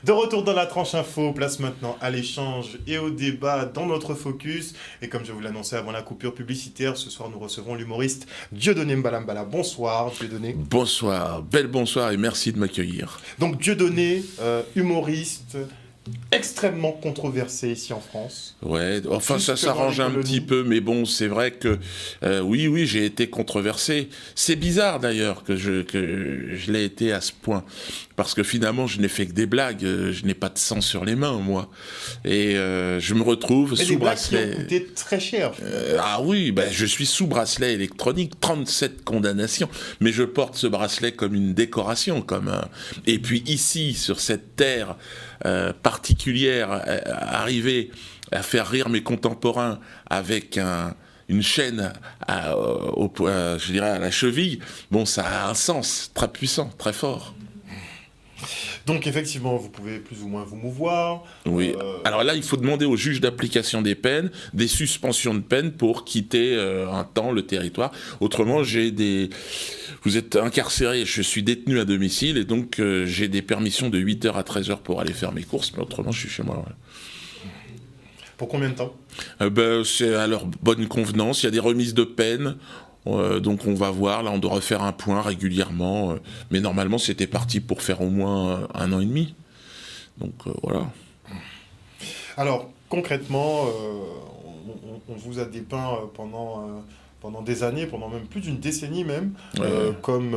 De retour dans la tranche info, place maintenant à l'échange et au débat dans notre focus. Et comme je vous l'annonçais avant la coupure publicitaire, ce soir nous recevons l'humoriste Dieudonné Mbalambala. Bonsoir Dieudonné. Bonsoir, bel bonsoir et merci de m'accueillir. Donc Dieudonné, humoriste extrêmement controversé ici en France. Ouais, enfin Plus ça que s'arrange dans les un colonies. petit peu, mais bon, c'est vrai que oui, j'ai été controversé. C'est bizarre d'ailleurs que je l'ai été à ce point, parce que finalement je n'ai fait que des blagues, je n'ai pas de sang sur les mains, moi. Et je me retrouve Mais sous des blagues qui bracelet. ont coûté très cher. Ah oui, ben, je suis sous bracelet électronique, 37 condamnations, mais je porte ce bracelet comme une décoration, comme un... Et puis ici, sur cette terre particulière, arriver à faire rire mes contemporains avec une chaîne je dirais à la cheville, bon, ça a un sens très puissant, très fort. Donc effectivement, vous pouvez plus ou moins vous mouvoir. Oui. Alors là, il faut demander au juge d'application des peines des suspensions de peine pour quitter un temps le territoire. Autrement, vous êtes incarcéré, je suis détenu à domicile et donc j'ai des permissions de 8h à 13h pour aller faire mes courses, mais autrement, je suis chez moi. Ouais. Pour combien de temps? C'est à leur bonne convenance. Il y a des remises de peine. Donc on va voir, là on doit refaire un point régulièrement, mais normalement c'était parti pour faire au moins 1 an et demi. Donc voilà. Alors, concrètement, on vous a dépeint pendant des années, pendant même plus d'une décennie même, comme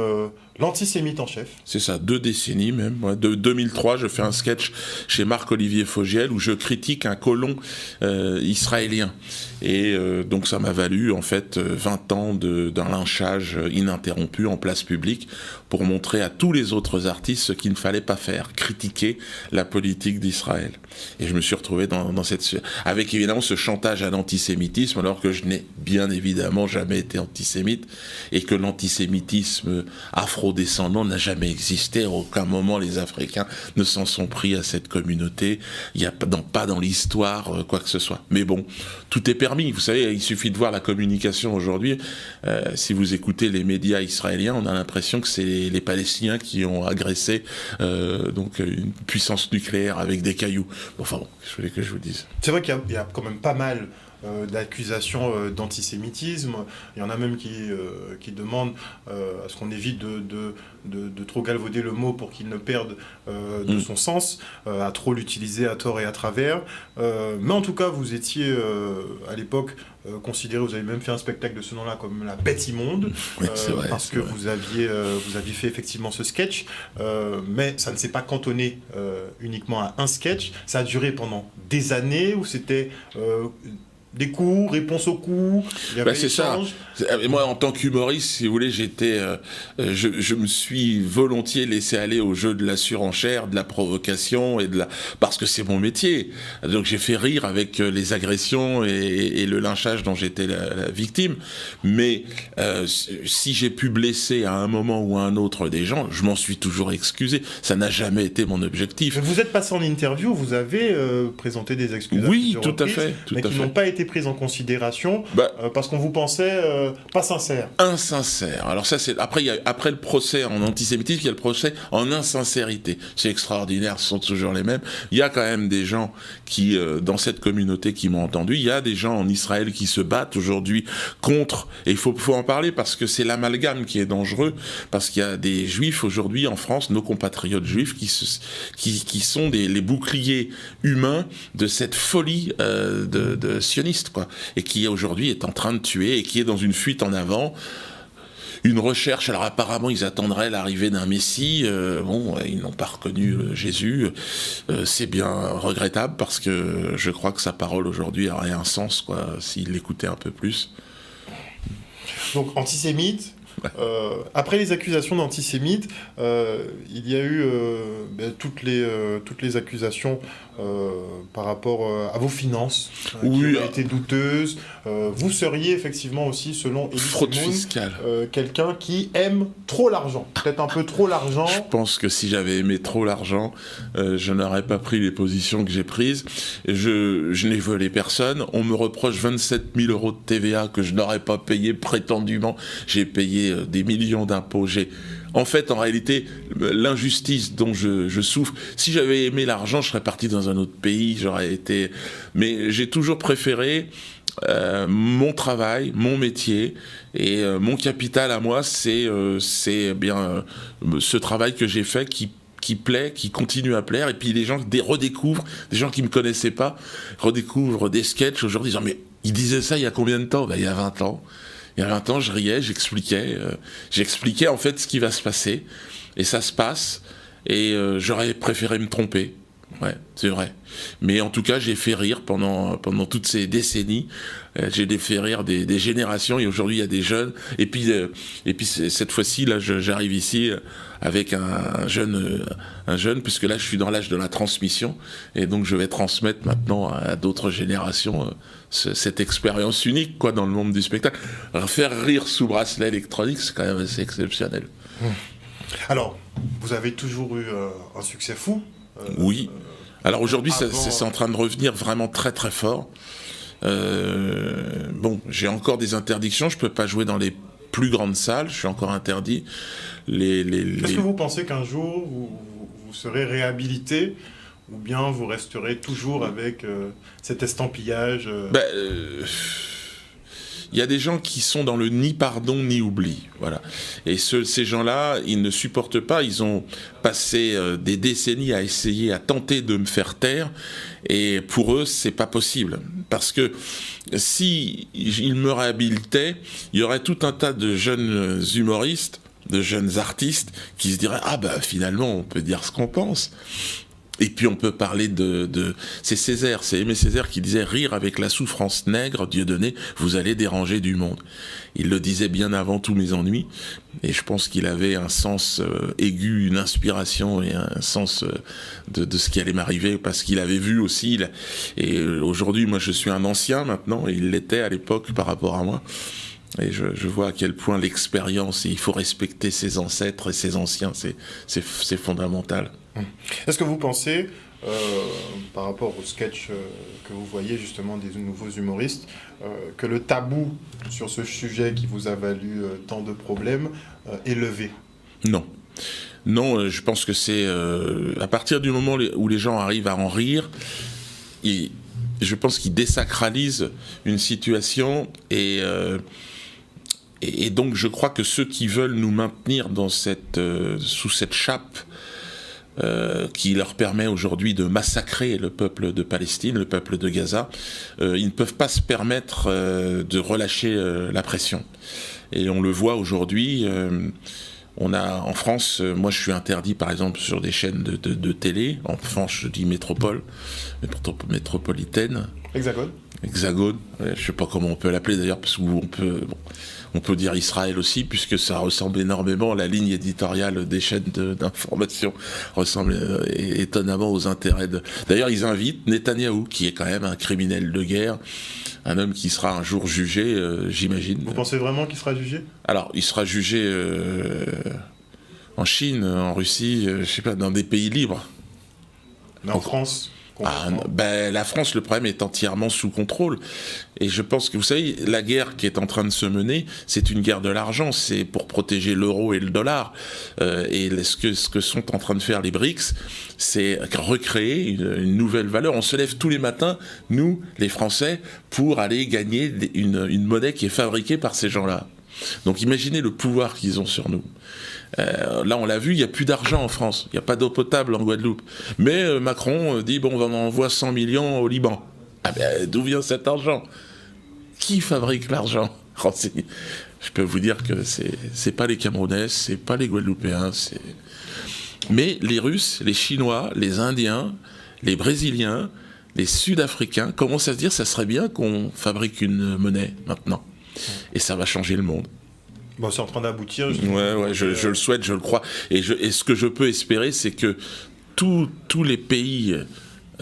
l'antisémite en chef. C'est ça, 2 décennies même. Ouais. De 2003, je fais un sketch chez Marc-Olivier Fogiel où je critique un colon israélien. Et donc ça m'a valu en fait 20 ans d'un lynchage ininterrompu en place publique pour montrer à tous les autres artistes ce qu'il ne fallait pas faire, critiquer la politique d'Israël. Et je me suis retrouvé avec évidemment ce chantage à l'antisémitisme alors que je n'ai bien évidemment jamais été antisémite et que l'antisémitisme afro-descendant n'a jamais existé. À aucun moment les Africains ne s'en sont pris à cette communauté. Il n'y a pas dans l'histoire quoi que ce soit. Mais bon, tout est permis. Vous savez, il suffit de voir la communication aujourd'hui. Si vous écoutez les médias israéliens, on a l'impression que c'est les Palestiniens qui ont agressé donc une puissance nucléaire avec des cailloux. Enfin bon, je voulais que je vous dise. C'est vrai qu'il y a quand même pas mal d'accusations d'antisémitisme. Il y en a même qui demandent à ce qu'on évite de trop galvauder le mot pour qu'il ne perde de son sens, à trop l'utiliser à tort et à travers. Mais en tout cas, vous étiez à l'époque considéré, vous avez même fait un spectacle de ce nom-là comme la bête immonde, Oui, c'est vrai, parce que vous aviez fait effectivement ce sketch, mais ça ne s'est pas cantonné uniquement à un sketch, ça a duré pendant des années où c'était des coups, réponse aux coups, il y avait C'est ça. échange. Et moi, en tant qu'humoriste, si vous voulez, je me suis volontiers laissé aller au jeu de la surenchère, de la provocation parce que c'est mon métier. Donc j'ai fait rire avec les agressions et le lynchage dont j'étais la victime. Mais si j'ai pu blesser à un moment ou à un autre des gens, je m'en suis toujours excusé. Ça n'a jamais été mon objectif. Mais vous êtes passé en interview, vous avez présenté des excuses. Oui, à tout à plusieurs reprises, fait. mais qui n'ont pas été prises en considération parce qu'on vous pensait pas sincère. Insincère. Alors ça, c'est après le procès en antisémitisme, il y a le procès en insincérité. C'est extraordinaire, ce sont toujours les mêmes. Il y a quand même des gens qui, dans cette communauté, qui m'ont entendu. Il y a des gens en Israël qui se battent aujourd'hui contre. Et il faut en parler parce que c'est l'amalgame qui est dangereux. Parce qu'il y a des juifs aujourd'hui en France, nos compatriotes juifs, qui sont les boucliers humains de cette folie de sioniste, quoi. Et qui aujourd'hui est en train de tuer et qui est dans une fuite en avant, une recherche. Alors apparemment ils attendraient l'arrivée d'un Messie, ils n'ont pas reconnu Jésus, c'est bien regrettable parce que je crois que sa parole aujourd'hui aurait un sens, quoi, s'il l'écoutait un peu plus. Donc antisémite. Après les accusations d'antisémites, il y a eu toutes les accusations par rapport à vos finances qui ont été douteuses. Vous seriez effectivement aussi, selon Elie fraude Semoun, fiscale. Quelqu'un qui aime trop l'argent, peut-être un peu trop l'argent. Je pense que si j'avais aimé trop l'argent, je n'aurais pas pris les positions que j'ai prises. Je n'ai volé personne. On me reproche 27 000 € de TVA que je n'aurais pas payé prétendument. J'ai payé payé des millions d'impôts. En réalité, l'injustice dont je souffre, si j'avais aimé l'argent, je serais parti dans un autre pays, mais j'ai toujours préféré mon travail, mon métier, et mon capital à moi, c'est bien ce travail que j'ai fait qui plaît, qui continue à plaire, et puis les gens redécouvrent, des gens qui me connaissaient pas, redécouvrent des sketchs aujourd'hui, disant mais il disait ça il y a combien de temps ? Il y a 20 ans. Il y a 20 ans, je riais, j'expliquais en fait ce qui va se passer, et ça se passe, et j'aurais préféré me tromper. Ouais, c'est vrai. Mais en tout cas, j'ai fait rire pendant toutes ces décennies. J'ai fait rire des générations, et aujourd'hui, il y a des jeunes. Et puis cette fois-ci, là, j'arrive ici avec un jeune, puisque là, je suis dans l'âge de la transmission. Et donc, je vais transmettre maintenant à d'autres générations cette expérience unique, quoi, dans le monde du spectacle. Faire rire sous bracelet électronique, c'est quand même assez exceptionnel. Alors, vous avez toujours eu un succès fou. Oui. Alors aujourd'hui, c'est en train de revenir vraiment très très fort. J'ai encore des interdictions, je peux pas jouer dans les plus grandes salles, je suis encore interdit. Est-ce que vous pensez qu'un jour vous serez réhabilité, ou bien vous resterez toujours avec cet estampillage Il y a des gens qui sont dans le ni pardon ni oubli, voilà. Et ces gens-là, ils ne supportent pas. Ils ont passé des décennies à tenter de me faire taire, et pour eux, c'est pas possible. Parce que si ils me réhabilitaient, il y aurait tout un tas de jeunes humoristes, de jeunes artistes, qui se diraient finalement, on peut dire ce qu'on pense. Et puis on peut parler c'est Césaire, c'est Aimé Césaire qui disait « Rire avec la souffrance nègre, Dieudonné, vous allez déranger du monde ». Il le disait bien avant tous mes ennuis, et je pense qu'il avait un sens aigu, une inspiration et un sens de ce qui allait m'arriver, parce qu'il avait vu aussi, et aujourd'hui moi je suis un ancien maintenant, et il l'était à l'époque par rapport à moi. Et je vois à quel point l'expérience, et il faut respecter ses ancêtres et ses anciens, c'est fondamental. Est-ce que vous pensez, par rapport au sketch que vous voyez justement des nouveaux humoristes, que le tabou sur ce sujet qui vous a valu tant de problèmes est levé ? Non. Non, je pense que c'est à partir du moment où les gens arrivent à en rire, je pense qu'ils désacralisent une situation, et donc je crois que ceux qui veulent nous maintenir sous cette chape qui leur permet aujourd'hui de massacrer le peuple de Palestine, le peuple de Gaza, ils ne peuvent pas se permettre de relâcher la pression. Et on le voit aujourd'hui, on a en France, moi je suis interdit par exemple sur des chaînes de télé, en France je dis métropolitaine. Hexagone, je ne sais pas comment on peut l'appeler d'ailleurs, parce qu'on peut dire Israël aussi, puisque ça ressemble énormément, la ligne éditoriale des chaînes d'information ressemble étonnamment aux intérêts D'ailleurs, ils invitent Netanyahou, qui est quand même un criminel de guerre, un homme qui sera un jour jugé, j'imagine. Vous pensez vraiment qu'il sera jugé ? Alors, il sera jugé en Chine, en Russie, je sais pas, dans des pays libres. Mais en France ? La France, le problème est entièrement sous contrôle. Et je pense que, vous savez, la guerre qui est en train de se mener, c'est une guerre de l'argent, c'est pour protéger l'euro et le dollar. Et ce que sont en train de faire les BRICS, c'est recréer une nouvelle valeur. On se lève tous les matins, nous, les Français, pour aller gagner une monnaie qui est fabriquée par ces gens-là. Donc imaginez le pouvoir qu'ils ont sur nous. Là, on l'a vu, il n'y a plus d'argent en France. Il n'y a pas d'eau potable en Guadeloupe. Mais Macron dit, on envoie 100 millions au Liban. D'où vient cet argent ? Qui fabrique l'argent ? Je peux vous dire que c'est pas les Camerounais, c'est pas les Guadeloupéens, mais les Russes, les Chinois, les Indiens, les Brésiliens, les Sud-Africains commencent à se dire, ça serait bien qu'on fabrique une monnaie maintenant. Et ça va changer le monde. C'est en train d'aboutir. Je le souhaite, je le crois. Et ce que je peux espérer, c'est que tous les pays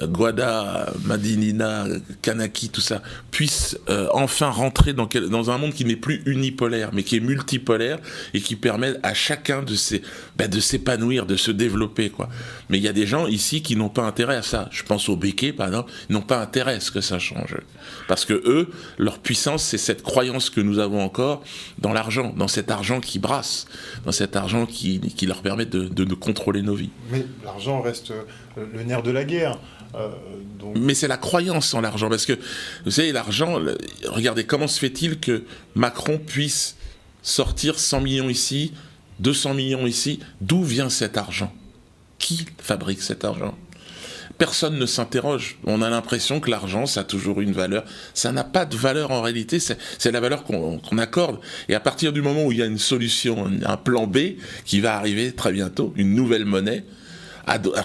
Guada, Madinina, Kanaki, tout ça, puissent enfin rentrer dans un monde qui n'est plus unipolaire, mais qui est multipolaire et qui permet à chacun de s'épanouir, de se développer, quoi. Mais il y a des gens ici qui n'ont pas intérêt à ça. Je pense aux Békés, par exemple, ils n'ont pas intérêt à ce que ça change. Parce que eux, leur puissance, c'est cette croyance que nous avons encore dans l'argent, dans cet argent qui brasse, dans cet argent qui leur permet de contrôler nos vies. Mais l'argent reste le nerf de la guerre. Mais c'est la croyance en l'argent, parce que, vous savez, l'argent, regardez, comment se fait-il que Macron puisse sortir 100 millions ici, 200 millions ici, d'où vient cet argent ? Qui fabrique cet argent ? Personne ne s'interroge. On a l'impression que l'argent, ça a toujours une valeur. Ça n'a pas de valeur en réalité, c'est la valeur qu'on accorde. Et à partir du moment où il y a une solution, un plan B qui va arriver très bientôt, une nouvelle monnaie,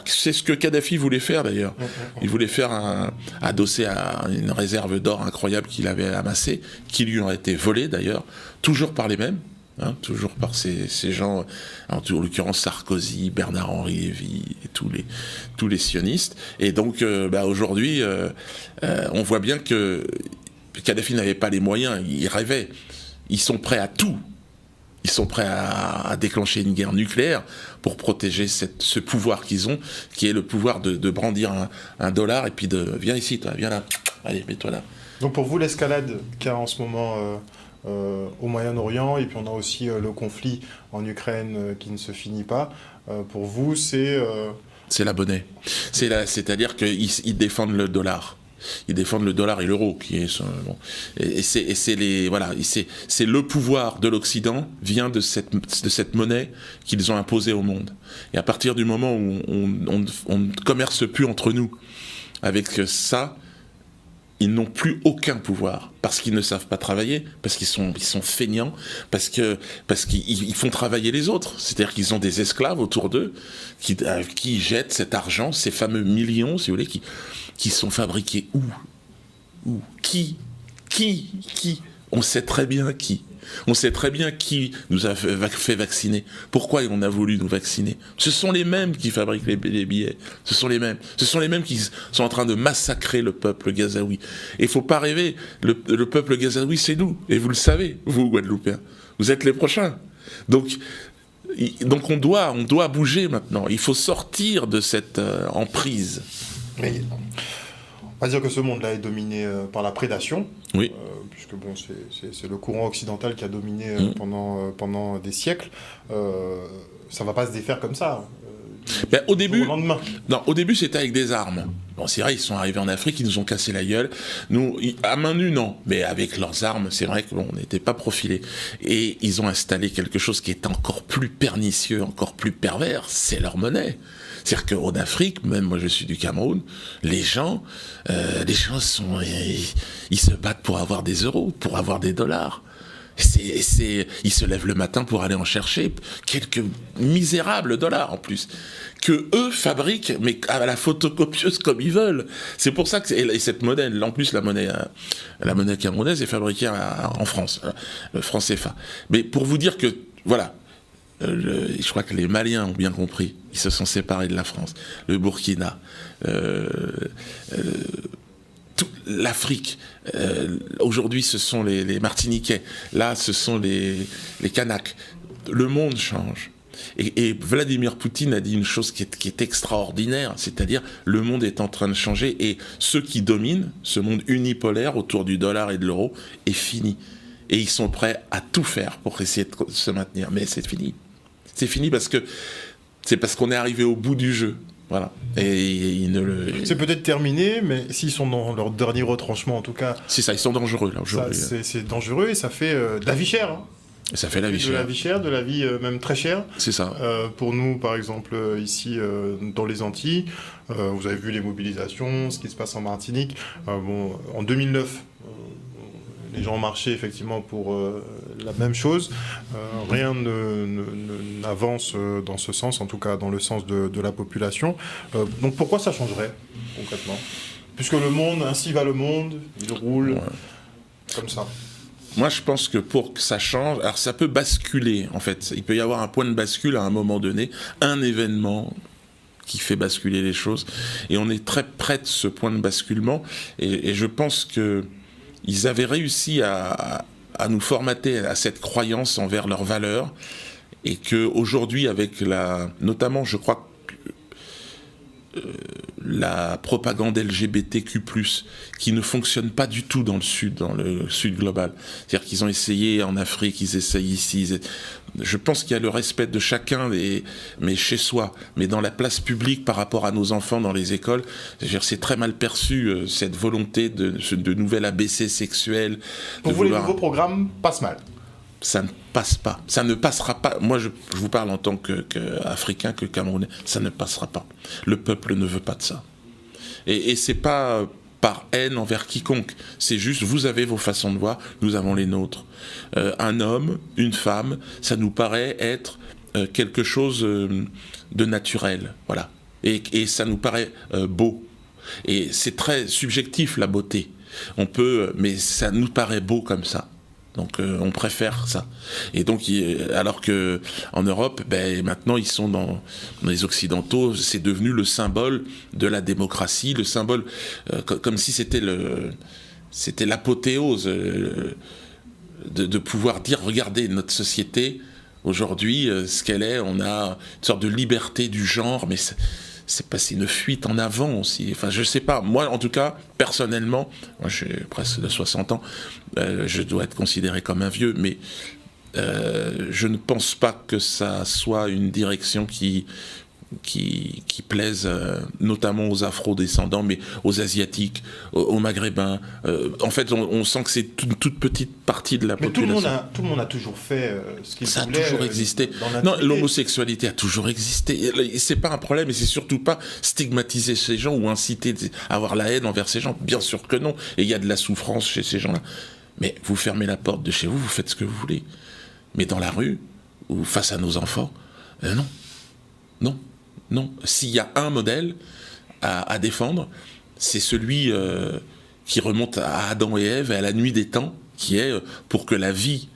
c'est ce que Kadhafi voulait faire d'ailleurs. Il voulait faire adossé à une réserve d'or incroyable qu'il avait amassée, qui lui a été volée d'ailleurs, toujours par les mêmes. Toujours par ces gens, en l'occurrence Sarkozy, Bernard-Henri Lévy, et tous les sionistes. Et donc aujourd'hui, on voit bien que Kadhafi n'avait pas les moyens, il rêvait. Ils sont prêts à tout. Ils sont prêts à déclencher une guerre nucléaire pour protéger ce pouvoir qu'ils ont, qui est le pouvoir de brandir un dollar et puis viens ici, toi, viens là, allez, mets-toi là. Donc pour vous, l'escalade qu'il y a en ce moment au Moyen-Orient, et puis on a aussi le conflit en Ukraine qui ne se finit pas, pour vous, c'est... C'est la monnaie. C'est-à-dire qu'ils défendent le dollar. Ils défendent le dollar et l'euro, qui est bon. Et c'est le pouvoir de l'Occident vient de cette monnaie qu'ils ont imposée au monde. Et à partir du moment où on ne commerce plus entre nous avec ça, ils n'ont plus aucun pouvoir parce qu'ils ne savent pas travailler, parce qu'ils sont feignants, parce qu'ils font travailler les autres. C'est-à-dire qu'ils ont des esclaves autour d'eux qui jettent cet argent, ces fameux millions, si vous voulez, qui sont fabriqués où ? Qui ? On sait très bien qui. On sait très bien qui nous a fait vacciner. Pourquoi on a voulu nous vacciner ? Ce sont les mêmes qui fabriquent les billets. Ce sont les mêmes. Ce sont les mêmes qui sont en train de massacrer le peuple gazaoui. Et il ne faut pas rêver. Le peuple gazaoui, c'est nous. Et vous le savez, vous, Guadeloupéens. Vous êtes les prochains. Donc on doit bouger maintenant. Il faut sortir de cette emprise. Mais on va dire que ce monde-là est dominé par la prédation. Oui. Puisque bon, c'est le courant occidental qui a dominé pendant des siècles. Ça ne va pas se défaire comme ça. Au début, au lendemain. Non, au début c'était avec des armes. Bon, c'est vrai, ils sont arrivés en Afrique, ils nous ont cassé la gueule. Nous, à main nue, non, mais avec leurs armes, c'est vrai qu'on n'était pas profilés. Et ils ont installé quelque chose qui est encore plus pernicieux, encore plus pervers, c'est leur monnaie. C'est-à-dire qu'en Afrique, même moi je suis du Cameroun, les gens ils se battent pour avoir des euros, pour avoir des dollars. Ils se lèvent le matin pour aller en chercher quelques misérables dollars en plus, que eux fabriquent, mais à la photocopieuse comme ils veulent. C'est pour ça que et cette monnaie, en plus la monnaie camerounaise est fabriquée en France, le franc CFA. Mais pour vous dire que voilà. Je crois que les Maliens ont bien compris. Ils se sont séparés de la France. Le Burkina, l'Afrique. Aujourd'hui, ce sont les Martiniquais. Là, ce sont les Kanaks. Le monde change. Et Vladimir Poutine a dit une chose qui est extraordinaire, c'est-à-dire le monde est en train de changer et ceux qui dominent, ce monde unipolaire autour du dollar et de l'euro, est fini. Et ils sont prêts à tout faire pour essayer de se maintenir. Mais c'est fini. C'est fini parce qu'on est arrivé au bout du jeu. Voilà. Et c'est peut-être terminé, mais s'ils sont dans leur dernier retranchement, en tout cas... C'est ça, ils sont dangereux, là, aujourd'hui. C'est dangereux et ça fait de la vie chère. Hein. Ça fait la vie chère. De la vie chère, de la vie même très chère. C'est ça. Pour nous, par exemple, ici, dans les Antilles, vous avez vu les mobilisations, ce qui se passe en Martinique. En 2009... les gens marchaient effectivement pour la même chose. Rien n'avance dans ce sens, en tout cas dans le sens de la population. Donc pourquoi ça changerait concrètement ? Puisque le monde, ainsi va le monde, il roule comme ça. Moi, je pense que pour que ça change, alors ça peut basculer, en fait. Il peut y avoir un point de bascule à un moment donné, un événement qui fait basculer les choses. Et on est très près de ce point de basculement. Et je pense qu'ils avaient réussi à nous formater à cette croyance envers leurs valeurs. Et qu'aujourd'hui, avec notamment, je crois, la propagande LGBTQ+, qui ne fonctionne pas du tout dans le sud global. C'est-à-dire qu'ils ont essayé en Afrique, ils essayent ici. Je pense qu'il y a le respect de chacun, mais chez soi. Mais dans la place publique, par rapport à nos enfants dans les écoles, c'est très mal perçu, cette volonté de nouvel ABC sexuel. Pour vous, les nouveaux programmes passent mal? Ça ne passe pas. Ça ne passera pas. Moi, je vous parle en tant qu'Africain, que Camerounais. Ça ne passera pas. Le peuple ne veut pas de ça. Et c'est pas par haine envers quiconque. C'est juste, vous avez vos façons de voir, nous avons les nôtres. Un homme, une femme, ça nous paraît être quelque chose de naturel. Voilà. Et ça nous paraît beau. Et c'est très subjectif, la beauté. Mais ça nous paraît beau comme ça. Donc on préfère ça. Et donc, alors qu'en Europe, maintenant ils sont dans les Occidentaux, c'est devenu le symbole de la démocratie, le symbole, comme si c'était l'apothéose de pouvoir dire, regardez notre société, aujourd'hui, ce qu'elle est, on a une sorte de liberté du genre, mais c'est une fuite en avant aussi. Enfin, je sais pas. Moi, en tout cas, personnellement, moi, j'ai presque de 60 ans, je dois être considéré comme un vieux, mais je ne pense pas que ça soit une direction qui plaise notamment aux Afro-descendants, mais aux Asiatiques, aux Maghrébins. En fait, on sent que c'est une toute petite partie de la population. Tout le monde a toujours fait ce qu'il voulait. Ça a toujours existé. Non, l'homosexualité a toujours existé. C'est pas un problème, et c'est surtout pas stigmatiser ces gens ou inciter à avoir la haine envers ces gens. Bien sûr que non. Et il y a de la souffrance chez ces gens-là. Mais vous fermez la porte de chez vous, vous faites ce que vous voulez. Mais dans la rue, ou face à nos enfants, non. Non. Non, s'il y a un modèle à défendre, c'est celui qui remonte à Adam et Ève et à la nuit des temps, qui est, pour que la vie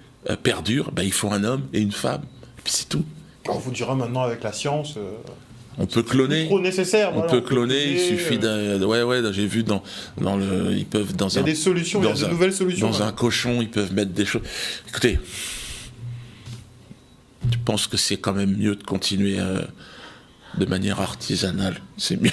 perdure, il faut un homme et une femme. Et puis c'est tout. On vous dira maintenant avec la science... on peut cloner. Trop nécessaire. On peut cloner, il suffit d'un... Ouais, j'ai vu ils peuvent dans il y a des solutions, il y a de nouvelles solutions. Dans un cochon, ils peuvent mettre des choses... Écoutez, je pense que c'est quand même mieux de continuer... de manière artisanale, c'est mieux.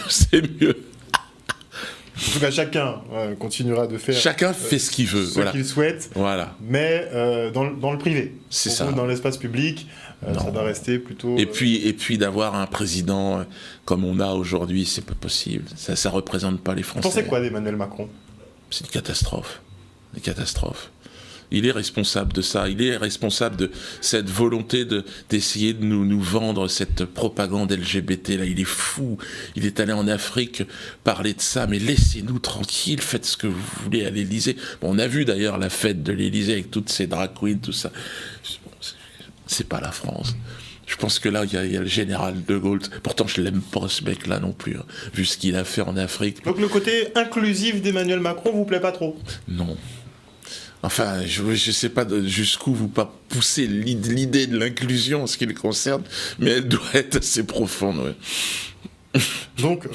En tout cas, chacun continuera de faire... Chacun fait ce qu'il veut. Ce qu'il souhaite, voilà. Mais dans le privé. C'est ça. Dans l'espace public, ça doit rester plutôt... Et puis d'avoir un président comme on a aujourd'hui, c'est pas possible. Ça ne représente pas les Français. Vous pensez quoi d'Emmanuel Macron? C'est une catastrophe. Une catastrophe. Il est responsable de ça, il est responsable de cette volonté d'essayer de nous vendre cette propagande LGBT, là, il est fou, il est allé en Afrique parler de ça, mais laissez-nous tranquilles, faites ce que vous voulez à l'Élysée. Bon, on a vu d'ailleurs la fête de l'Élysée avec toutes ces drag queens, tout ça. C'est pas la France. Je pense que là, il y a le général de Gaulle. Pourtant, je l'aime pas, ce mec-là non plus, vu ce qu'il a fait en Afrique. Donc le côté inclusif d'Emmanuel Macron vous plaît pas trop? Non. Enfin, je sais pas jusqu'où vous pas pousser l'idée de l'inclusion en ce qui le concerne, mais elle doit être assez profonde, ouais. Donc,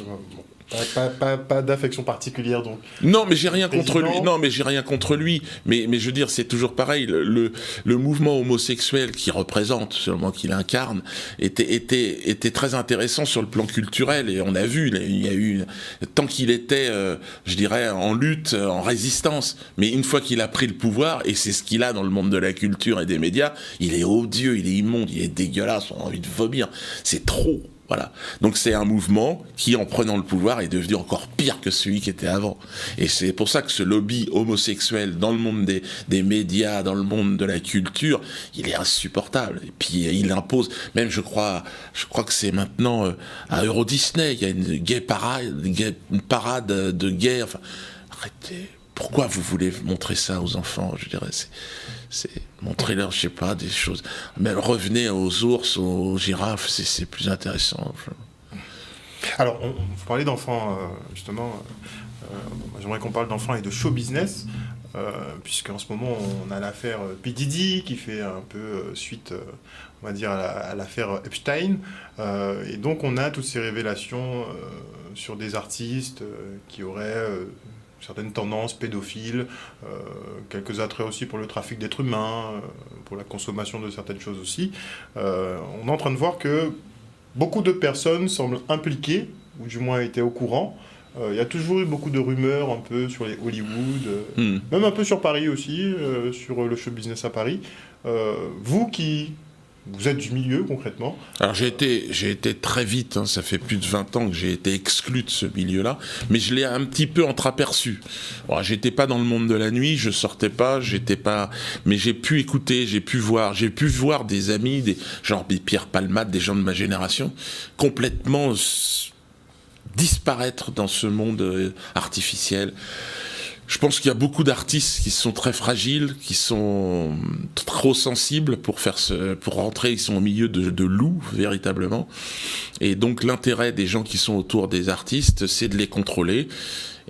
pas d'affection particulière, donc. Non, mais j'ai rien contre lui. Non, mais j'ai rien contre lui. Mais je veux dire, c'est toujours pareil. Le mouvement homosexuel qu'il représente, seulement qu'il incarne, était très intéressant sur le plan culturel. Et on a vu, il y a eu tant qu'il était, je dirais, en lutte, en résistance. Mais une fois qu'il a pris le pouvoir, et c'est ce qu'il a dans le monde de la culture et des médias, il est odieux, il est immonde, il est dégueulasse. On a envie de vomir. C'est trop. Voilà. Donc c'est un mouvement qui, en prenant le pouvoir, est devenu encore pire que celui qui était avant. Et c'est pour ça que ce lobby homosexuel dans le monde des médias, dans le monde de la culture, il est insupportable. Et puis il impose, même je crois que c'est maintenant à Euro Disney, il y a une parade de gays. Enfin, arrêtez. Pourquoi vous voulez montrer ça aux enfants? Je dirais, c'est montrer-leur, je sais pas, des choses. Même revenez aux ours, aux girafes, c'est plus intéressant. Alors, vous parlez d'enfants, justement. J'aimerais qu'on parle d'enfants et de show business. puisqu'en ce moment on a l'affaire P. Diddy qui fait un peu suite, on va dire, à l'affaire Epstein. Et donc on a toutes ces révélations sur des artistes qui auraient certaines tendances pédophiles, quelques attraits aussi pour le trafic d'êtres humains, pour la consommation de certaines choses aussi. On est en train de voir que beaucoup de personnes semblent impliquées, ou du moins étaient au courant. Il y a toujours eu beaucoup de rumeurs un peu sur les Hollywood, même un peu sur Paris aussi, sur le show business à Paris. Vous êtes du milieu concrètement. Alors j'ai été très vite, ça fait plus de 20 ans que j'ai été exclu de ce milieu-là, mais je l'ai un petit peu entreaperçu. Bon, j'étais pas dans le monde de la nuit, je sortais pas, mais j'ai pu écouter, j'ai pu voir des amis, genre Pierre Palmade, des gens de ma génération, complètement disparaître dans ce monde artificiel. Je pense qu'il y a beaucoup d'artistes qui sont très fragiles, qui sont trop sensibles pour rentrer, ils sont au milieu de loups, véritablement. Et donc l'intérêt des gens qui sont autour des artistes, c'est de les contrôler,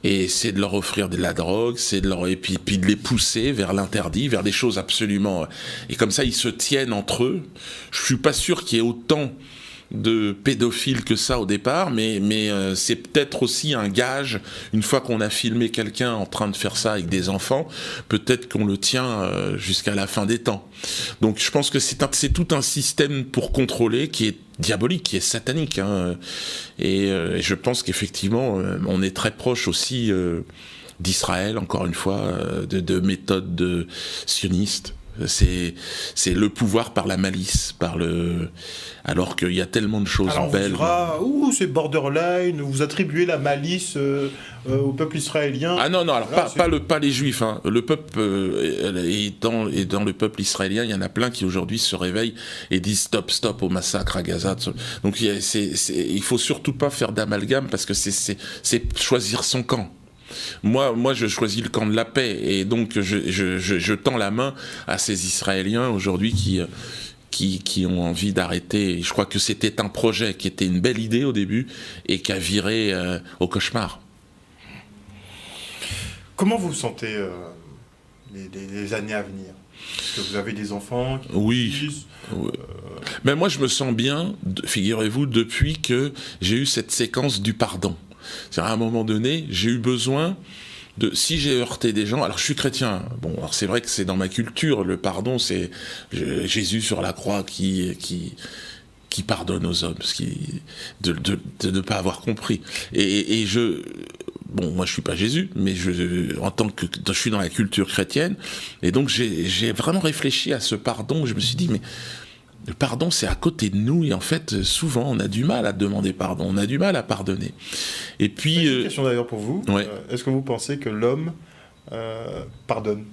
et c'est de leur offrir de la drogue, et puis de les pousser vers l'interdit, vers des choses absolument... Et comme ça, ils se tiennent entre eux. Je suis pas sûr qu'il y ait autant de pédophiles que ça au départ, mais c'est peut-être aussi un gage, une fois qu'on a filmé quelqu'un en train de faire ça avec des enfants, peut-être qu'on le tient jusqu'à la fin des temps. Donc je pense que c'est tout un système pour contrôler qui est diabolique, qui est satanique, et je pense qu'effectivement on est très proche aussi d'Israël, encore une fois, de méthodes sionistes. C'est le pouvoir par la malice, alors qu'il y a tellement de choses belles. Alors on dira, c'est borderline, vous attribuez la malice au peuple israélien. Ah non, alors pas les juifs. Le peuple, et dans le peuple israélien, il y en a plein qui aujourd'hui se réveillent et disent stop au massacre à Gaza. Donc il faut surtout pas faire d'amalgame, parce que c'est choisir son camp. Moi, je choisis le camp de la paix, et donc je tends la main à ces Israéliens aujourd'hui qui ont envie d'arrêter. Je crois que c'était un projet qui était une belle idée au début et qui a viré au cauchemar. Comment vous sentez les années à venir? Est-ce que vous avez des enfants qui Oui. Mais moi, je me sens bien, figurez-vous, depuis que j'ai eu cette séquence du pardon. C'est-à-dire, à un moment donné, j'ai eu besoin si j'ai heurté des gens, alors je suis chrétien, bon, alors c'est vrai que c'est dans ma culture, le pardon, c'est Jésus sur la croix qui pardonne aux hommes, de ne pas avoir compris. Bon, moi je suis pas Jésus, mais en tant que je suis dans la culture chrétienne, et donc j'ai vraiment réfléchi à ce pardon. Je me suis dit, mais le pardon, c'est à côté de nous, et en fait, souvent, on a du mal à demander pardon, on a du mal à pardonner. Et puis... J'ai une question d'ailleurs pour vous. Ouais. Est-ce que vous pensez que l'homme pardonne,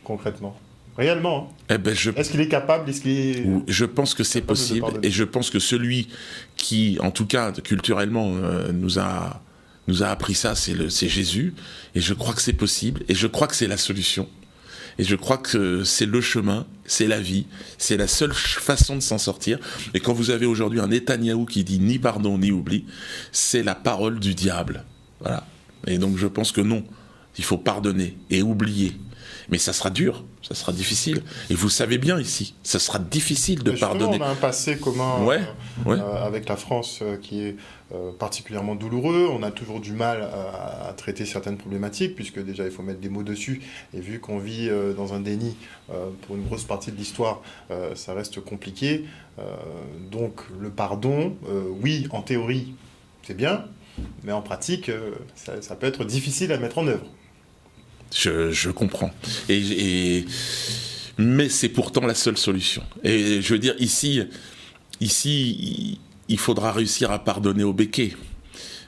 concrètement? Réellement, Est-ce qu'il est capable? Je pense que c'est possible, et je pense que celui qui, en tout cas, culturellement, nous a appris ça, c'est Jésus, et je crois que c'est possible, et je crois que c'est la solution. Et je crois que c'est le chemin, c'est la vie, c'est la seule façon de s'en sortir. Et quand vous avez aujourd'hui un Netanyahou qui dit ni pardon ni oubli, c'est la parole du diable. Voilà. Et donc je pense que non, il faut pardonner et oublier. Mais ça sera dur, ça sera difficile. Et vous le savez bien ici, ça sera difficile de pardonner. On a un passé commun avec la France qui est particulièrement douloureux. On a toujours du mal à traiter certaines problématiques, puisque déjà il faut mettre des mots dessus. Et vu qu'on vit dans un déni pour une grosse partie de l'histoire, ça reste compliqué. Donc le pardon, oui, en théorie, c'est bien, mais en pratique, ça peut être difficile à mettre en œuvre. Je comprends. Mais c'est pourtant la seule solution. Et je veux dire, ici, il faudra réussir à pardonner au béquet.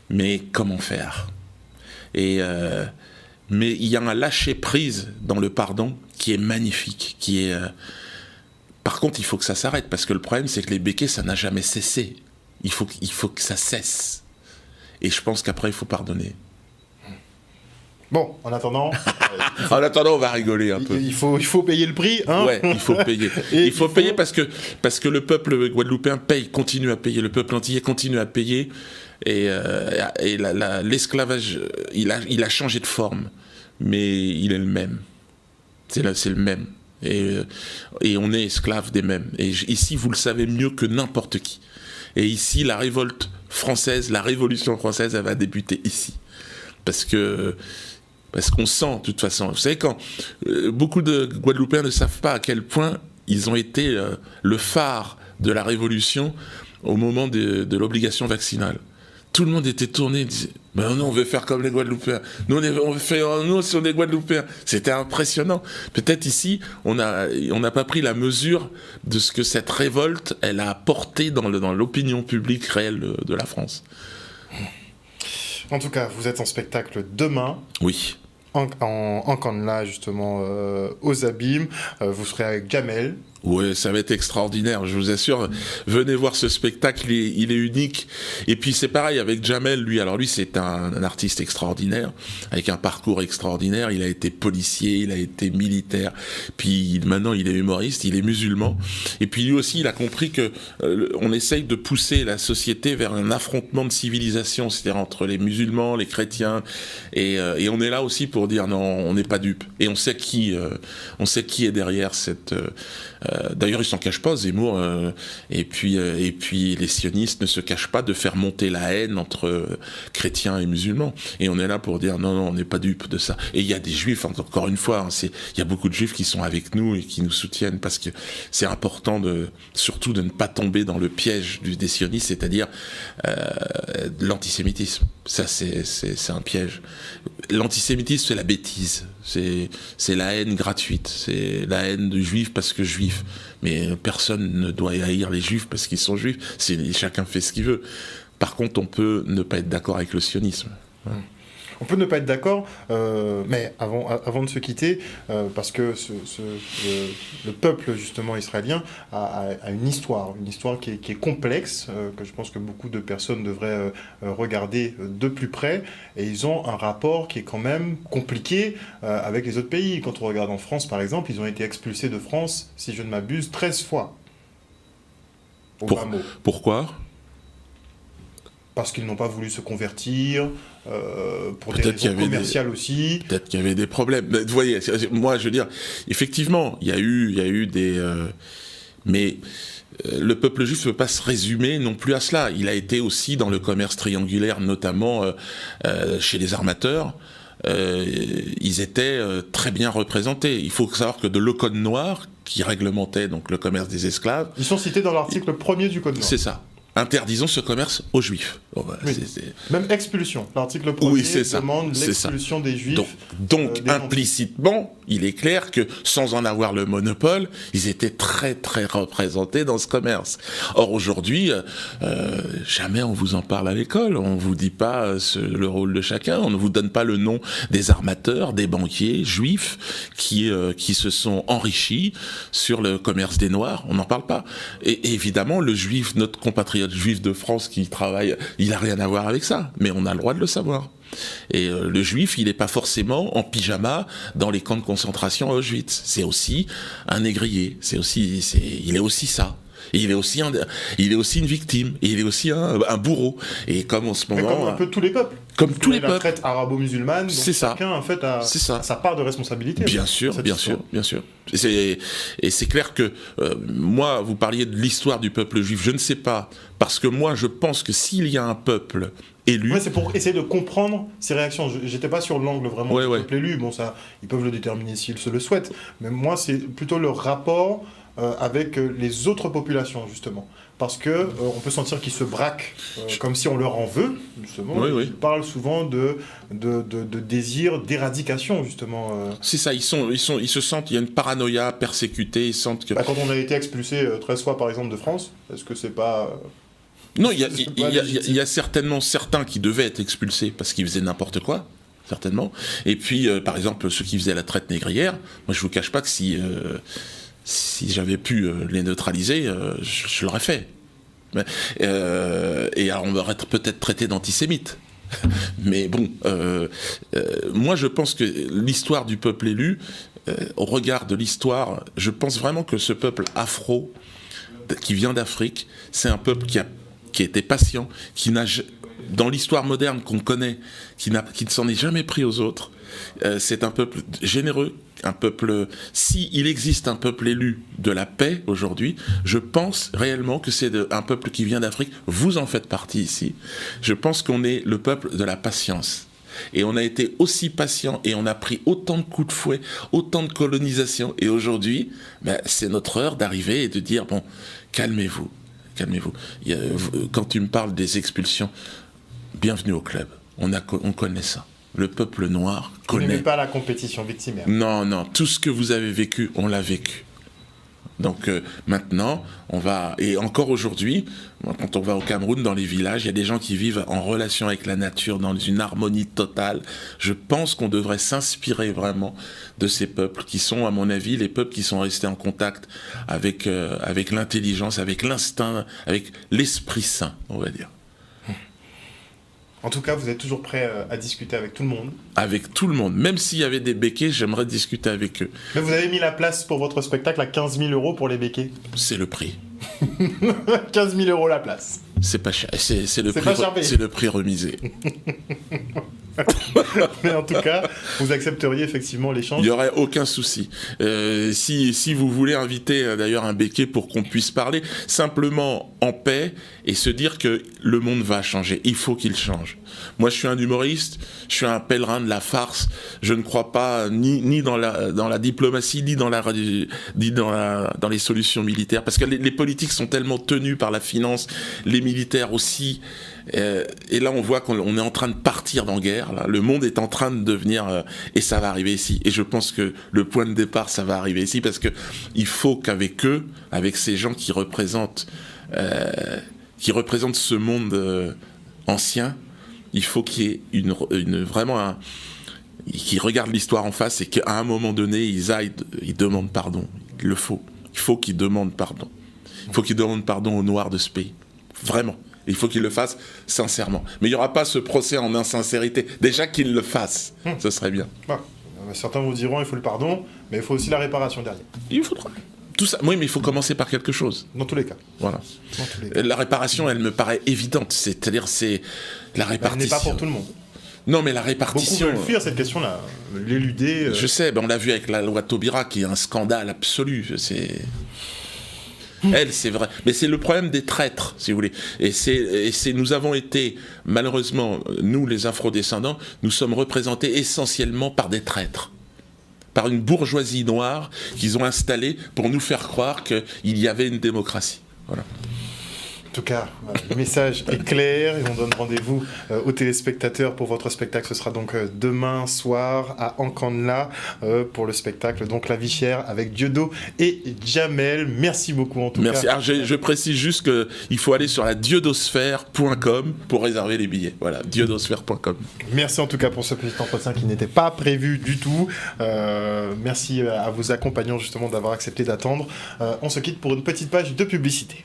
Mais comment faire? Mais il y a un lâcher-prise dans le pardon qui est magnifique, Par contre, il faut que ça s'arrête, parce que le problème, c'est que les béquets, ça n'a jamais cessé. Il faut que ça cesse. Et je pense qu'après, il faut pardonner. Bon, en attendant... on va rigoler un peu. Il faut payer le prix, hein. Ouais, il faut payer. Il faut payer parce que le peuple guadeloupéen continue à payer. Le peuple antillais continue à payer. Et l'esclavage, il a changé de forme. mais il est le même. C'est le même. Et on est esclave des mêmes. Et ici, vous le savez mieux que n'importe qui. Et ici, la révolte française, la révolution française, elle va débuter ici. Parce qu'on sent, de toute façon. Vous savez, quand beaucoup de Guadeloupéens ne savent pas à quel point ils ont été le phare de la révolution au moment de l'obligation vaccinale. Tout le monde était tourné, disait « Ben non, on veut faire comme les Guadeloupéens. Nous, nous aussi, on est Guadeloupéens. » C'était impressionnant. Peut-être ici, on n'a pas pris la mesure de ce que cette révolte, elle a apporté dans l'opinion publique réelle de la France. En tout cas, vous êtes en spectacle demain. Oui. En Kandla, justement, aux Abîmes. Vous serez avec Jamel. Oui, ça va être extraordinaire, je vous assure. Venez voir ce spectacle, il est unique. Et puis c'est pareil avec Jamel, lui. Alors lui, c'est un artiste extraordinaire, avec un parcours extraordinaire. Il a été policier, il a été militaire. Puis maintenant, il est humoriste, il est musulman. Et puis lui aussi, il a compris que on essaye de pousser la société vers un affrontement de civilisation, c'est-à-dire entre les musulmans, les chrétiens. Et on est là aussi pour dire non, on n'est pas dupes. Et on sait qui est derrière cette... D'ailleurs, ils s'en cachent pas, Zemmour, et puis les sionistes ne se cachent pas de faire monter la haine entre chrétiens et musulmans. Et on est là pour dire non, on n'est pas dupes de ça. Et il y a des juifs, encore une fois, il y a beaucoup de juifs qui sont avec nous et qui nous soutiennent parce que c'est important surtout de ne pas tomber dans le piège des sionistes, c'est-à-dire l'antisémitisme. Ça, c'est un piège. L'antisémitisme, c'est la bêtise. C'est la haine gratuite. C'est la haine de juifs parce que juifs. Mais personne ne doit haïr les juifs parce qu'ils sont juifs. Chacun fait ce qu'il veut. Par contre, on peut ne pas être d'accord avec le sionisme. On peut ne pas être d'accord, mais avant de se quitter, parce que le peuple justement israélien a une histoire qui est complexe, que je pense que beaucoup de personnes devraient regarder de plus près, et ils ont un rapport qui est quand même compliqué avec les autres pays. Quand on regarde en France par exemple, ils ont été expulsés de France, si je ne m'abuse, 13 fois. Pourquoi ? Parce qu'ils n'ont pas voulu se convertir, pour des raisons commerciales aussi. Peut-être qu'il y avait des problèmes. Vous voyez, moi je veux dire, effectivement, il y a eu des... mais le peuple juif ne peut pas se résumer non plus à cela. Il a été aussi dans le commerce triangulaire, notamment chez les armateurs. Ils étaient très bien représentés. Il faut savoir que le Code noir, qui réglementait donc le commerce des esclaves... Ils sont cités dans l'article 1er du Code noir. C'est ça. Interdisons ce commerce aux juifs. Bon, bah, oui. Même expulsion. L'article 1er demande l'expulsion des juifs. Donc implicitement, il est clair que sans en avoir le monopole, ils étaient très très représentés dans ce commerce. Or aujourd'hui, jamais on vous en parle à l'école. On vous dit pas le rôle de chacun. On ne vous donne pas le nom des armateurs, des banquiers juifs qui se sont enrichis sur le commerce des Noirs. On n'en parle pas. Et évidemment, le juif, notre compatriote juif de France qui travaille, il n'a rien à voir avec ça, mais on a le droit de le savoir. Et le juif, il n'est pas forcément en pyjama dans les camps de concentration à Auschwitz. C'est aussi un négrier, il est aussi ça. Et il est aussi une victime, et il est aussi un bourreau. Et comme en ce moment... Mais comme un peu tous les peuples. Comme tous les peuples. La traite arabo-musulmane, donc chacun en fait a sa part de responsabilité. Bien sûr. Et c'est clair que, moi, vous parliez de l'histoire du peuple juif, je ne sais pas, parce que moi, je pense que s'il y a un peuple élu... Ouais, c'est pour essayer de comprendre ces réactions. J'étais pas sur l'angle vraiment du peuple élu, bon ça, ils peuvent le déterminer s'ils se le souhaitent, mais moi, c'est plutôt le rapport... avec les autres populations, justement. Parce que on peut sentir qu'ils se braquent comme si on leur en veut, justement. Ils parlent souvent de désir d'éradication, justement. C'est ça, ils se sentent, il y a une paranoïa persécutée, ils sentent que... quand on a été expulsé 13 fois, par exemple, de France, est-ce que c'est pas... Non, il y a certainement certains qui devaient être expulsés parce qu'ils faisaient n'importe quoi. Certainement. Et puis, par exemple, ceux qui faisaient la traite négrière, moi je vous cache pas que si j'avais pu les neutraliser, je l'aurais fait. Et alors on m'aurait peut-être traité d'antisémite. Mais bon, moi je pense que l'histoire du peuple élu, au regard de l'histoire, je pense vraiment que ce peuple afro, qui vient d'Afrique, c'est un peuple qui qui a été patient, qui n'a dans l'histoire moderne qu'on connaît, qui ne s'en est jamais pris aux autres. C'est un peuple généreux, un peuple. S'il existe un peuple élu de la paix aujourd'hui, je pense réellement que c'est un peuple qui vient d'Afrique. Vous en faites partie ici. Je pense qu'on est le peuple de la patience. Et on a été aussi patient et on a pris autant de coups de fouet, autant de colonisation. Et aujourd'hui, c'est notre heure d'arriver et de dire bon, calmez-vous, calmez-vous. Quand tu me parles des expulsions, bienvenue au club. On connaît ça. Le peuple noir connaît. Vous n'aimez pas la compétition victimaire. Non, tout ce que vous avez vécu, on l'a vécu. Donc maintenant, et encore aujourd'hui, quand on va au Cameroun, dans les villages, il y a des gens qui vivent en relation avec la nature, dans une harmonie totale. Je pense qu'on devrait s'inspirer vraiment de ces peuples qui sont, à mon avis, les peuples qui sont restés en contact avec l'intelligence, avec l'instinct, avec l'esprit saint, on va dire. En tout cas, vous êtes toujours prêt à discuter avec tout le monde. Avec tout le monde. Même s'il y avait des béquets, j'aimerais discuter avec eux. Mais vous avez mis la place pour votre spectacle à 15 000 € pour les béquets. C'est le prix. 15 000 € la place. C'est pas cher. C'est le prix remisé. Mais en tout cas, vous accepteriez effectivement l'échange. Il n'y aurait aucun souci. Si vous voulez inviter d'ailleurs un béquet pour qu'on puisse parler simplement en paix et se dire que le monde va changer, il faut qu'il change. Moi, je suis un humoriste, je suis un pèlerin de la farce. Je ne crois pas ni dans la diplomatie, ni dans les solutions militaires, parce que les politiques sont tellement tenus par la finance, les militaires aussi. Et là, on voit qu'on est en train de partir dans guerre. Là. Le monde est en train de devenir... et ça va arriver ici. Et je pense que le point de départ, ça va arriver ici, parce qu'il faut qu'avec eux, avec ces gens qui représentent ce monde ancien, il faut qu'il y ait vraiment qui regardent l'histoire en face et qu'à un moment donné, ils demandent pardon. Il le faut. Il faut qu'ils demandent pardon. Il faut qu'ils demandent pardon aux Noirs de ce pays. Vraiment. Il faut qu'ils le fassent sincèrement. Mais il n'y aura pas ce procès en insincérité. Déjà qu'ils le fassent, ce serait bien. Certains vous diront il faut le pardon, mais il faut aussi la réparation derrière. Il faudra. Tout ça. Oui, mais il faut commencer par quelque chose. Dans tous les cas. Voilà. La réparation, elle me paraît évidente. C'est-à-dire, c'est la répartition. Elle n'est pas pour tout le monde. Non, mais la répartition... Beaucoup veulent fuir cette question-là, l'éluder... Je sais, on l'a vu avec la loi Taubira, qui est un scandale absolu. Elle, c'est vrai. Mais c'est le problème des traîtres, si vous voulez. Nous avons été, malheureusement, nous, les afrodescendants, nous sommes représentés essentiellement par des traîtres. Par une bourgeoisie noire qu'ils ont installée pour nous faire croire qu'il y avait une démocratie. Voilà. En tout cas, le message est clair et on donne rendez-vous aux téléspectateurs pour votre spectacle. Ce sera donc demain soir à Ankandla pour le spectacle donc La Vie Chère avec Dieudo et Jamel. Merci beaucoup en tout cas. Merci. Alors, je précise juste qu'il faut aller sur la diodosphère.com pour réserver les billets. Voilà, diodosphère.com. Merci en tout cas pour ce petit entretien qui n'était pas prévu du tout. Merci à vos accompagnants justement d'avoir accepté d'attendre. On se quitte pour une petite page de publicité.